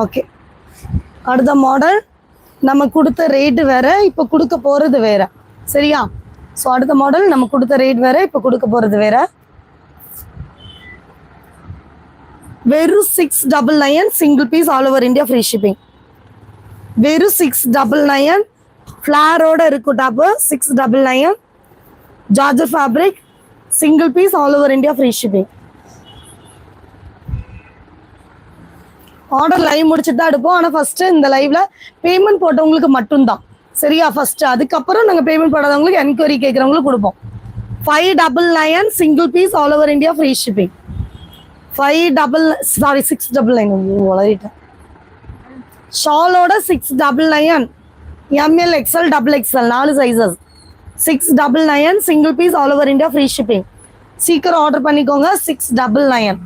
Okay, அடுத்த model நம்ம கொடுத்த ரேட்டு வேற, இப்போ கொடுக்க போகிறது வேற. சரியா? ஸோ அடுத்த மாடல் நம்ம கொடுத்த ரேட் வேற, இப்போ கொடுக்க போகிறது வேற. வெறும் 699 single piece all over India free shipping. வெறும் 699 ஃப்ளாரோட இருக்கும் டாப்பு. 699 ஜார்ஜர் fabric single piece all over India free shipping. Order live முடிச்சுட்டு தான் எடுப்போம். ஆனால் ஃபஸ்ட்டு இந்த லைவில் பேமெண்ட் போட்டவங்களுக்கு மட்டும்தான். சரியா? ஃபஸ்ட்டு, அதுக்கப்புறம் நாங்கள் பேமெண்ட் போடாதவங்களுக்கு என்கொயரி கேட்குறவங்களுக்கு கொடுப்போம். 599 single piece all over India free shipping. 699 வளரிட்டேன். ஷாலோட 699 M L XL double XL 4 sizes. 699 single piece all over India free shipping. சீக்கிரம் ஆர்டர் பண்ணிக்கோங்க. 699.